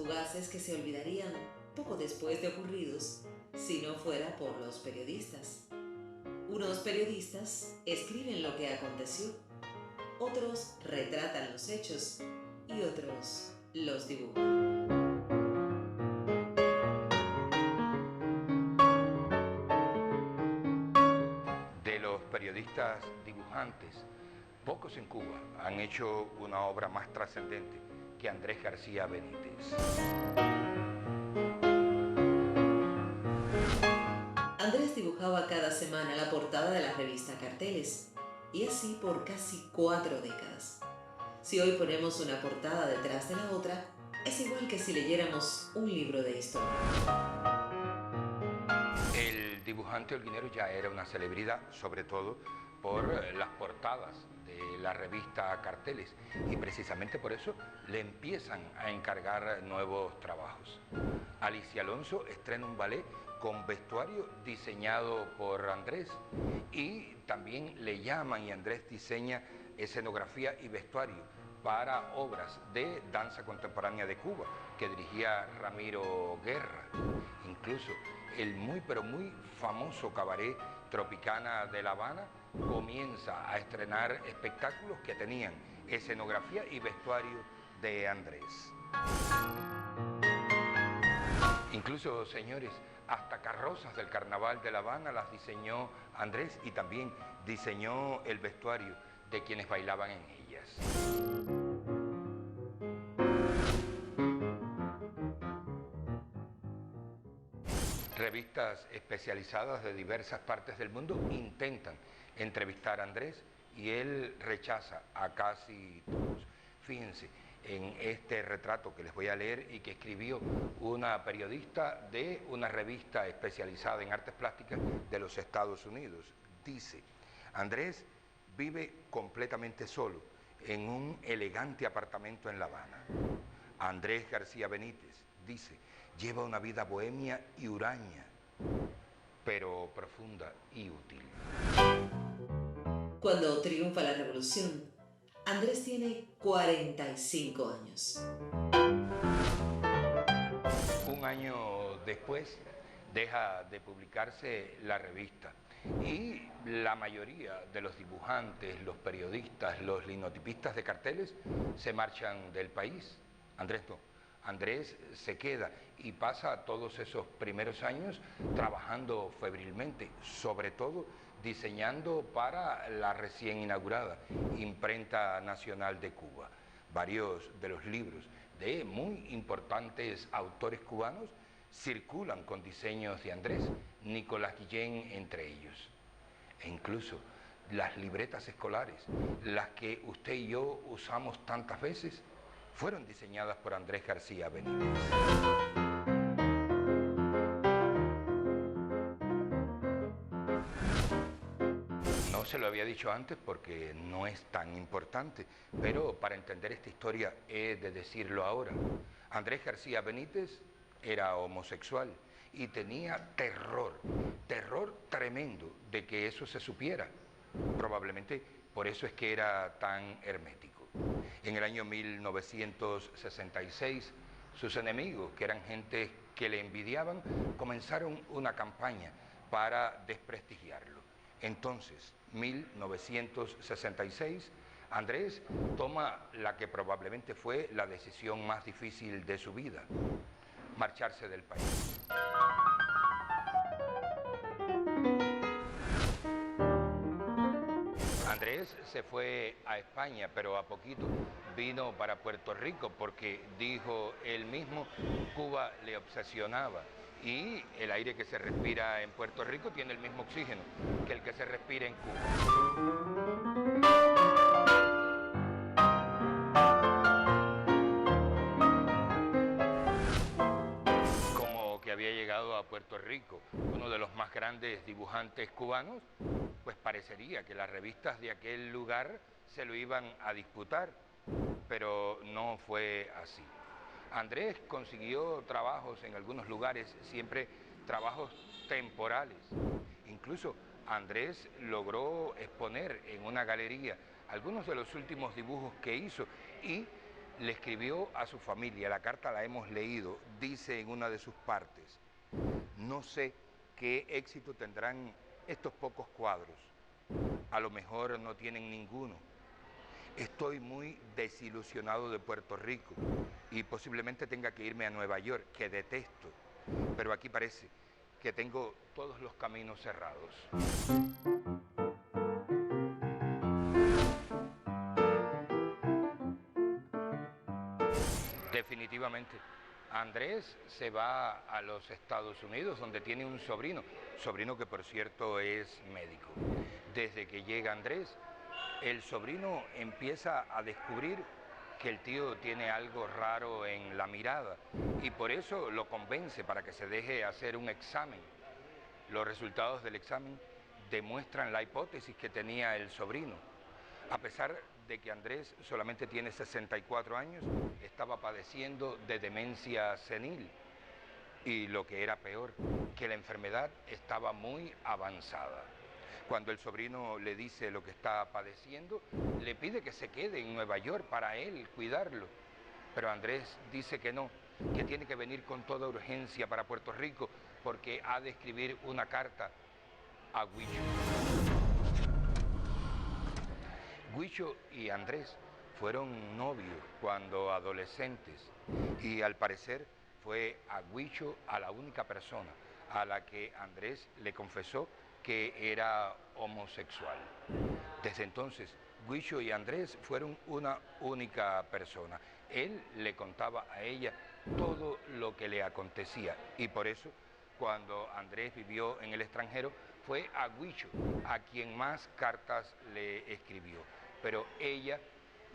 fugaces que se olvidarían poco después de ocurridos si no fuera por los periodistas. Unos periodistas escriben lo que aconteció, otros retratan los hechos y otros los dibujan. De los periodistas dibujantes, pocos en Cuba han hecho una obra más trascendente que Andrés García Benítez. Andrés dibujaba cada semana la portada de la revista Carteles, y así por casi 4 décadas. Si hoy ponemos una portada detrás de la otra, es igual que si leyéramos un libro de historia. El dibujante holguinero ya era una celebridad, sobre todo por las portadas de la revista Carteles, y precisamente por eso le empiezan a encargar nuevos trabajos. Alicia Alonso estrena un ballet con vestuario diseñado por Andrés, y también le llaman y Andrés diseña escenografía y vestuario para obras de danza contemporánea de Cuba que dirigía Ramiro Guerra. Incluso el muy pero muy famoso cabaret Tropicana de La Habana comienza a estrenar espectáculos que tenían escenografía y vestuario de Andrés. Incluso, señores, hasta carrozas del Carnaval de La Habana las diseñó Andrés, y también diseñó el vestuario de quienes bailaban en ellas. Revistas especializadas de diversas partes del mundo intentan entrevistar a Andrés y él rechaza a casi todos. Fíjense en este retrato que les voy a leer y que escribió una periodista de una revista especializada en artes plásticas de los Estados Unidos. Dice: Andrés vive completamente solo en un elegante apartamento en La Habana. Andrés García Benítez, dice, lleva una vida bohemia y huraña, pero profunda y útil. Cuando triunfa la revolución, Andrés tiene 45 años. Un año después deja de publicarse la revista y la mayoría de los dibujantes, los periodistas, los linotipistas de carteles se marchan del país. Andrés no. Andrés se queda y pasa todos esos primeros años trabajando febrilmente, sobre todo diseñando para la recién inaugurada Imprenta Nacional de Cuba. Varios de los libros de muy importantes autores cubanos circulan con diseños de Andrés, Nicolás Guillén entre ellos. E incluso las libretas escolares, las que usted y yo usamos tantas veces, fueron diseñadas por Andrés García Benítez. No se lo había dicho antes porque no es tan importante, pero para entender esta historia he de decirlo ahora. Andrés García Benítez era homosexual y tenía terror tremendo de que eso se supiera. Probablemente por eso es que era tan hermético. En el año 1966, sus enemigos, que eran gente que le envidiaban, comenzaron una campaña para desprestigiarlo. Entonces, 1966, Andrés toma la que probablemente fue la decisión más difícil de su vida: marcharse del país. Andrés se fue a España, pero a poquito vino para Puerto Rico porque, dijo él mismo, Cuba le obsesionaba y el aire que se respira en Puerto Rico tiene el mismo oxígeno que el que se respira en Cuba. Como que había llegado a Puerto Rico uno de los más grandes dibujantes cubanos, pues parecería que las revistas de aquel lugar se lo iban a disputar, pero no fue así. Andrés consiguió trabajos en algunos lugares, siempre trabajos temporales. Incluso Andrés logró exponer en una galería algunos de los últimos dibujos que hizo y Le escribió a su familia, la carta la hemos leído, dice en una de sus partes: no sé qué éxito tendrán estos pocos cuadros, a lo mejor no tienen ninguno. Estoy muy desilusionado de Puerto Rico y posiblemente tenga que irme a Nueva York, que detesto, pero aquí parece que tengo todos los caminos cerrados. Definitivamente, Andrés se va a los Estados Unidos, donde tiene un sobrino que por cierto es médico. Desde que llega Andrés, el sobrino empieza a descubrir que el tío tiene algo raro en la mirada y por eso lo convence para que se deje hacer un examen. Los resultados del examen demuestran la hipótesis que tenía el sobrino. A pesar de que Andrés solamente tiene 64 años, estaba padeciendo de demencia senil y lo que era peor, que la enfermedad estaba muy avanzada. Cuando el sobrino le dice lo que está padeciendo, le pide que se quede en Nueva York para él cuidarlo. Pero Andrés dice que no, que tiene que venir con toda urgencia para Puerto Rico porque ha de escribir una carta a Huicho. Huicho y Andrés fueron novios cuando adolescentes y al parecer fue a Huicho a la única persona a la que Andrés le confesó que era homosexual. Desde entonces, Huicho y Andrés fueron una única persona. Él le contaba a ella todo lo que le acontecía y por eso, cuando Andrés vivió en el extranjero, fue a Huicho a quien más cartas le escribió. Pero ella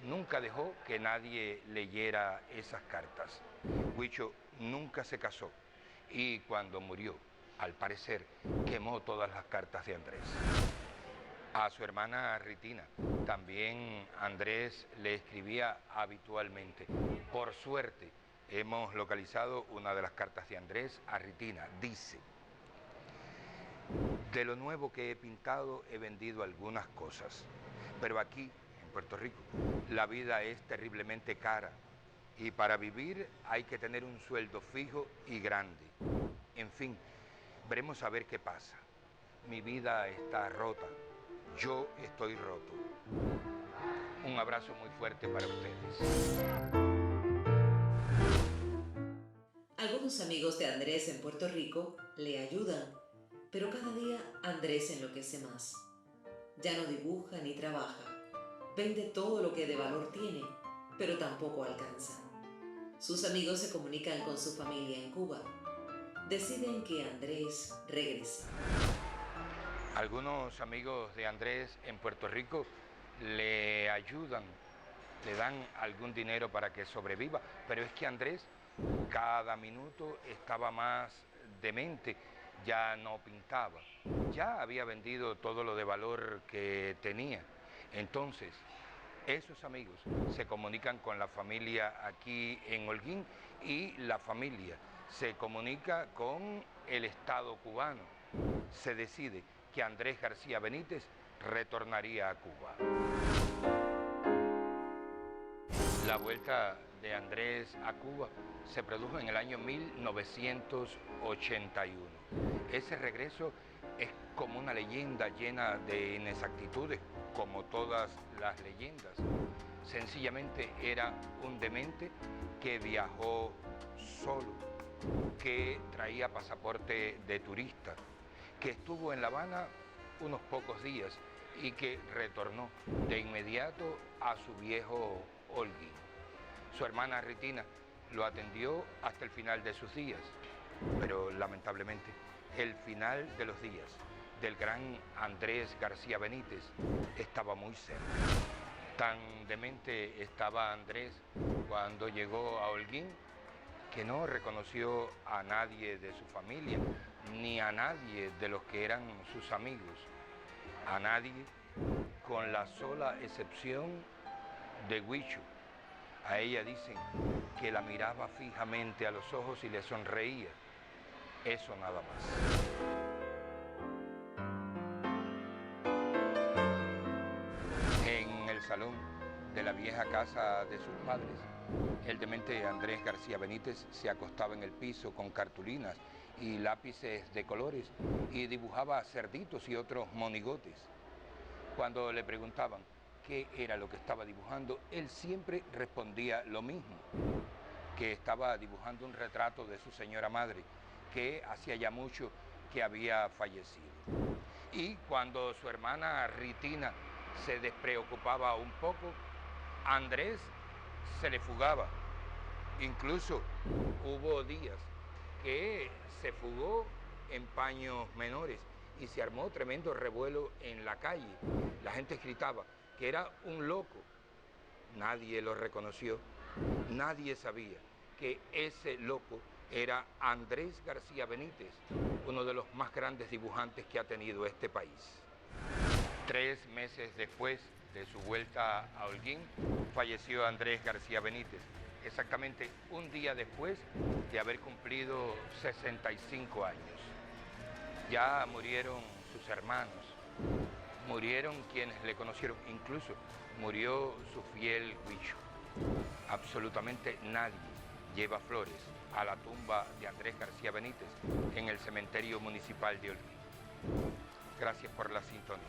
nunca dejó que nadie leyera esas cartas. Huicho nunca se casó y cuando murió, al parecer, quemó todas las cartas de Andrés. A su hermana Ritina también Andrés le escribía habitualmente. Por suerte, hemos localizado una de las cartas de Andrés a Ritina. Dice: de lo nuevo que he pintado he vendido algunas cosas, pero aquí, en Puerto Rico, la vida es terriblemente cara y para vivir hay que tener un sueldo fijo y grande. En fin, veremos a ver qué pasa. Mi vida está rota, yo estoy roto. Un abrazo muy fuerte para ustedes. Algunos amigos de Andrés en Puerto Rico le ayudan, pero cada día Andrés enloquece más. Ya no dibuja ni trabaja, vende todo lo que de valor tiene, pero tampoco alcanza. Sus amigos se comunican con su familia en Cuba. Deciden que Andrés regrese. Algunos amigos de Andrés en Puerto Rico le ayudan, le dan algún dinero para que sobreviva, pero es que Andrés cada minuto estaba más demente, ya no pintaba, ya había vendido todo lo de valor que tenía. Entonces, esos amigos se comunican con la familia aquí en Holguín y la familia se comunica con el Estado cubano. Se decide que Andrés García Benítez retornaría a Cuba. La vuelta de Andrés a Cuba se produjo en el año 1981. Ese regreso es como una leyenda llena de inexactitudes, como todas las leyendas. Sencillamente era un demente que viajó solo, que traía pasaporte de turista, que estuvo en La Habana unos pocos días y que retornó de inmediato a su viejo Holguín. Su hermana Ritina lo atendió hasta el final de sus días, pero lamentablemente el final de los días del gran Andrés García Benítez estaba muy cerca. Tan demente estaba Andrés cuando llegó a Holguín que no reconoció a nadie de su familia, ni a nadie de los que eran sus amigos, a nadie con la sola excepción de Huicho. A ella dicen que la miraba fijamente a los ojos y le sonreía. Eso nada más. En el salón de la vieja casa de sus padres. El demente Andrés García Benítez se acostaba en el piso con cartulinas y lápices de colores y dibujaba cerditos y otros monigotes. Cuando le preguntaban qué era lo que estaba dibujando, él siempre respondía lo mismo, que estaba dibujando un retrato de su señora madre, que hacía ya mucho que había fallecido. Y cuando su hermana Ritina se despreocupaba un poco, Andrés se le fugaba. Incluso hubo días que se fugó en paños menores y se armó tremendo revuelo en la calle. La gente gritaba que era un loco. Nadie lo reconoció, nadie sabía que ese loco era Andrés García Benítez, uno de los más grandes dibujantes que ha tenido este país. 3 meses después de su vuelta a Holguín, falleció Andrés García Benítez, exactamente un día después de haber cumplido 65 años. Ya murieron sus hermanos, murieron quienes le conocieron, incluso murió su fiel Huicho. Absolutamente nadie lleva flores a la tumba de Andrés García Benítez en el cementerio municipal de Holguín. Gracias por la sintonía.